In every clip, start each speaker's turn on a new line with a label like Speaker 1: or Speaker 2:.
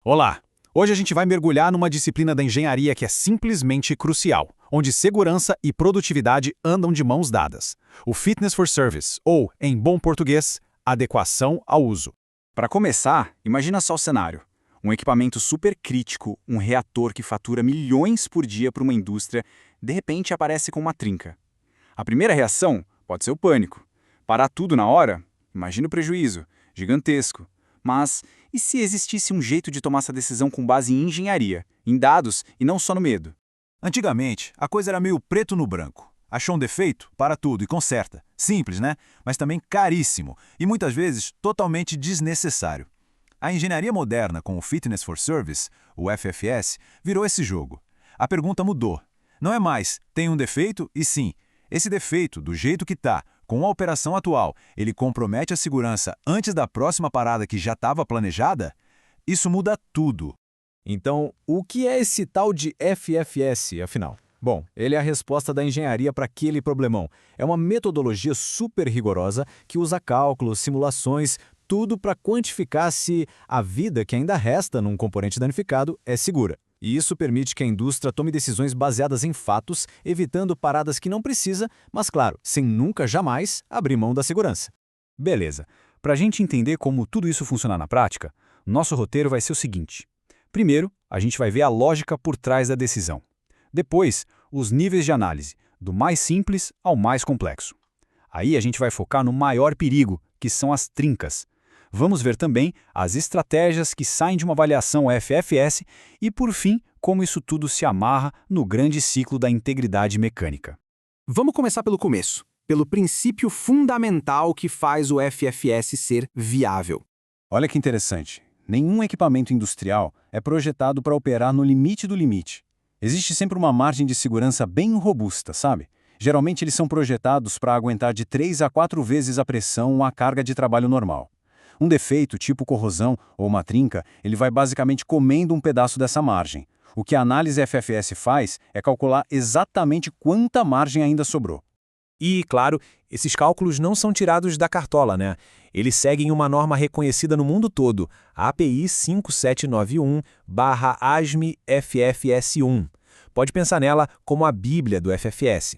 Speaker 1: Olá! Hoje a gente vai mergulhar numa disciplina da engenharia que é simplesmente crucial, onde segurança e produtividade andam de mãos dadas. O Fitness for Service, ou, em bom português, adequação ao uso.
Speaker 2: Para começar, imagina só o cenário. Um equipamento super crítico, um reator que fatura milhões por dia para uma indústria, de repente aparece com uma trinca. A primeira reação pode ser o pânico. Parar tudo na hora? Imagina o prejuízo, gigantesco. Mas e se existisse um jeito de tomar essa decisão com base em engenharia, em dados e não só no medo?
Speaker 3: Antigamente, a coisa era meio preto no branco. Achou um defeito? Para tudo e conserta. Simples, né? Mas também caríssimo e muitas vezes totalmente desnecessário. A engenharia moderna com o Fitness for Service, o FFS, virou esse jogo. A pergunta mudou. Não é mais, tem um defeito? E sim, esse defeito, do jeito que está, com a operação atual, ele compromete a segurança antes da próxima parada que já estava planejada? Isso muda tudo.
Speaker 4: Então, o que é esse tal de FFS, afinal? Bom, ele é a resposta da engenharia para aquele problemão. É uma metodologia super rigorosa que usa cálculos, simulações, tudo para quantificar se a vida que ainda resta num componente danificado é segura. E isso permite que a indústria tome decisões baseadas em fatos, evitando paradas que não precisa, mas claro, sem nunca jamais abrir mão da segurança.
Speaker 1: Beleza. Para a gente entender como tudo isso funciona na prática, nosso roteiro vai ser o seguinte. Primeiro, a gente vai ver a lógica por trás da decisão. Depois, os níveis de análise, do mais simples ao mais complexo. Aí a gente vai focar no maior perigo, que são as trincas. Vamos ver também as estratégias que saem de uma avaliação FFS e, por fim, como isso tudo se amarra no grande ciclo da integridade mecânica.
Speaker 5: Vamos começar pelo começo, pelo princípio fundamental que faz o FFS ser viável.
Speaker 3: Olha que interessante. Nenhum equipamento industrial é projetado para operar no limite do limite. Existe sempre uma margem de segurança bem robusta, sabe? Geralmente eles são projetados para aguentar de 3 a 4 vezes a pressão ou a carga de trabalho normal. Um defeito, tipo corrosão ou uma trinca, ele vai basicamente comendo um pedaço dessa margem. O que a análise FFS faz é calcular exatamente quanta margem ainda sobrou.
Speaker 4: E, claro, esses cálculos não são tirados da cartola, né? Eles seguem uma norma reconhecida no mundo todo, a API 5791/ASME-FFS1. Pode pensar nela como a bíblia do FFS.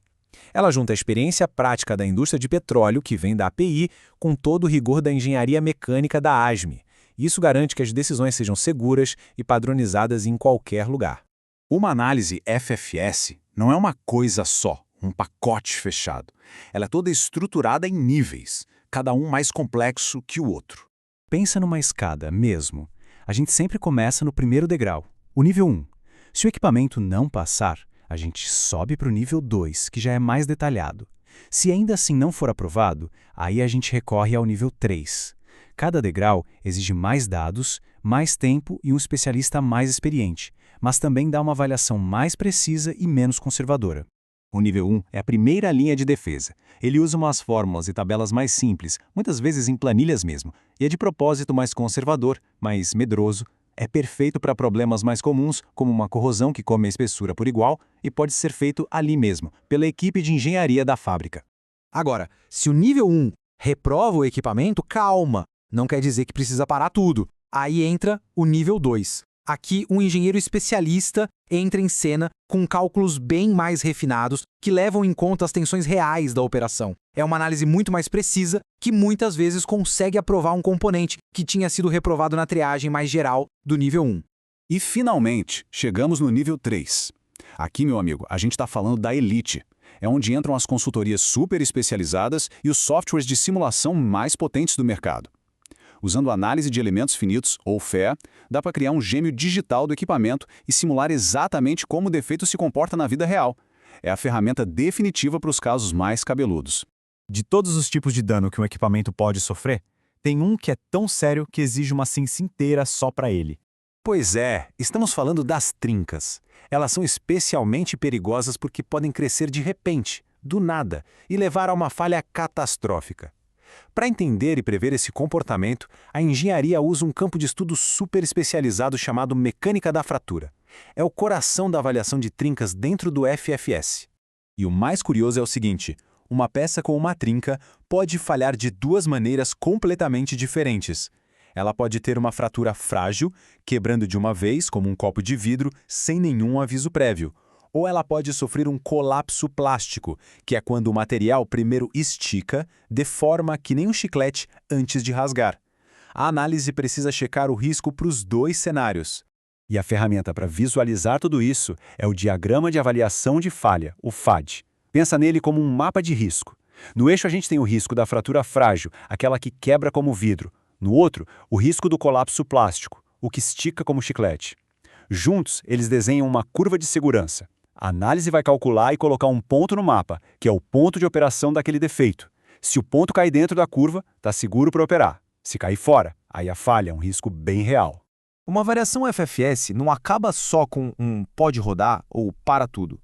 Speaker 4: Ela junta a experiência prática da indústria de petróleo, que vem da API, com todo o rigor da engenharia mecânica da ASME. Isso garante que as decisões sejam seguras e padronizadas em qualquer lugar.
Speaker 3: Uma análise FFS não é uma coisa só, um pacote fechado. Ela é toda estruturada em níveis, cada um mais complexo que o outro.
Speaker 1: Pensa numa escada mesmo. A gente sempre começa no primeiro degrau, o nível 1. Se o equipamento não passar, a gente sobe para o nível 2, que já é mais detalhado. Se ainda assim não for aprovado, aí a gente recorre ao nível 3. Cada degrau exige mais dados, mais tempo e um especialista mais experiente, mas também dá uma avaliação mais precisa e menos conservadora.
Speaker 3: O nível 1 é a primeira linha de defesa. Ele usa umas fórmulas e tabelas mais simples, muitas vezes em planilhas mesmo, e é de propósito mais conservador, mais medroso. É perfeito para problemas mais comuns, como uma corrosão que come a espessura por igual, e pode ser feito ali mesmo, pela equipe de engenharia da fábrica.
Speaker 5: Agora, se o nível 1 reprova o equipamento, calma, não quer dizer que precisa parar tudo. Aí entra o nível 2. Aqui, um engenheiro especialista entra em cena com cálculos bem mais refinados que levam em conta as tensões reais da operação. É uma análise muito mais precisa que muitas vezes consegue aprovar um componente que tinha sido reprovado na triagem mais geral do nível 1.
Speaker 3: E finalmente, chegamos no nível 3. Aqui, meu amigo, a gente está falando da elite. É onde entram as consultorias super especializadas e os softwares de simulação mais potentes do mercado. Usando análise de elementos finitos, ou FEA, dá para criar um gêmeo digital do equipamento e simular exatamente como o defeito se comporta na vida real. É a ferramenta definitiva para os casos mais cabeludos.
Speaker 6: De todos os tipos de dano que um equipamento pode sofrer, tem um que é tão sério que exige uma ciência inteira só para ele.
Speaker 3: Pois é, estamos falando das trincas. Elas são especialmente perigosas porque podem crescer de repente, do nada, e levar a uma falha catastrófica. Para entender e prever esse comportamento, a engenharia usa um campo de estudo super especializado chamado mecânica da fratura. É o coração da avaliação de trincas dentro do FFS.
Speaker 6: E o mais curioso é o seguinte: uma peça com uma trinca pode falhar de duas maneiras completamente diferentes.
Speaker 3: Ela pode ter uma fratura frágil, quebrando de uma vez, como um copo de vidro, sem nenhum aviso prévio. Ou ela pode sofrer um colapso plástico, que é quando o material primeiro estica, deforma que nem um chiclete antes de rasgar. A análise precisa checar o risco para os dois cenários. E a ferramenta para visualizar tudo isso é o Diagrama de Avaliação de Falha, o FAD. Pensa nele como um mapa de risco. No eixo a gente tem o risco da fratura frágil, aquela que quebra como vidro. No outro, o risco do colapso plástico, o que estica como chiclete. Juntos, eles desenham uma curva de segurança. A análise vai calcular e colocar um ponto no mapa, que é o ponto de operação daquele defeito. Se o ponto cair dentro da curva, está seguro para operar. Se cair fora, aí a falha é um risco bem real.
Speaker 7: Uma variação FFS não acaba só com um pode rodar ou para tudo.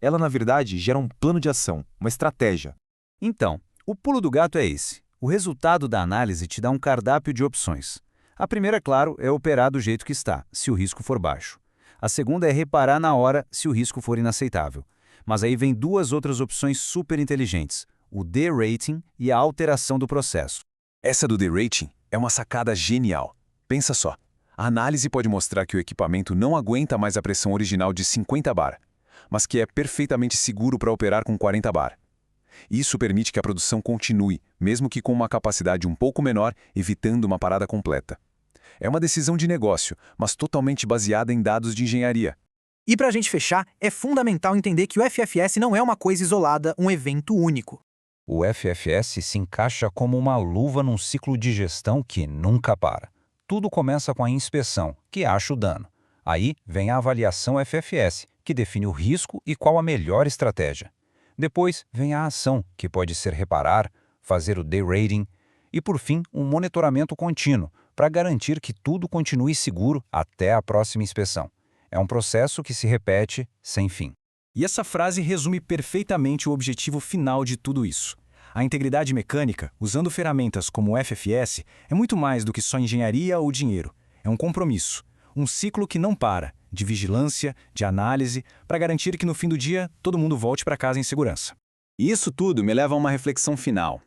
Speaker 7: Ela, na verdade, gera um plano de ação, uma estratégia.
Speaker 2: Então, o pulo do gato é esse. O resultado da análise te dá um cardápio de opções. A primeira, claro, é operar do jeito que está, se o risco for baixo. A segunda é reparar na hora se o risco for inaceitável. Mas aí vem duas outras opções super inteligentes, o D-Rating e a alteração do processo.
Speaker 3: Essa do D-Rating é uma sacada genial. Pensa só, a análise pode mostrar que o equipamento não aguenta mais a pressão original de 50 bar, mas que é perfeitamente seguro para operar com 40 bar. Isso permite que a produção continue, mesmo que com uma capacidade um pouco menor, evitando uma parada completa. É uma decisão de negócio, mas totalmente baseada em dados de engenharia.
Speaker 5: E para a gente fechar, é fundamental entender que o FFS não é uma coisa isolada, um evento único.
Speaker 1: O FFS se encaixa como uma luva num ciclo de gestão que nunca para. Tudo começa com a inspeção, que acha o dano. Aí vem a avaliação FFS, que define o risco e qual a melhor estratégia. Depois vem a ação, que pode ser reparar, fazer o D-Rating e, por fim, um monitoramento contínuo, para garantir que tudo continue seguro até a próxima inspeção. É um processo que se repete sem fim.
Speaker 2: E essa frase resume perfeitamente o objetivo final de tudo isso. A integridade mecânica, usando ferramentas como o FFS, é muito mais do que só engenharia ou dinheiro. É um compromisso, um ciclo que não para, de vigilância, de análise, para garantir que no fim do dia todo mundo volte para casa em segurança. E isso tudo me leva a uma reflexão final.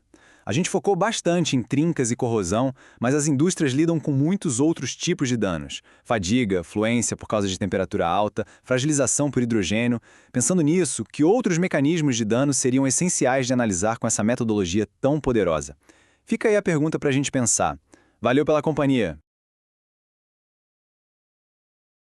Speaker 2: A gente focou bastante em trincas e corrosão, mas as indústrias lidam com muitos outros tipos de danos. Fadiga, fluência por causa de temperatura alta, fragilização por hidrogênio. Pensando nisso, que outros mecanismos de dano seriam essenciais de analisar com essa metodologia tão poderosa? Fica aí a pergunta para a gente pensar. Valeu pela companhia.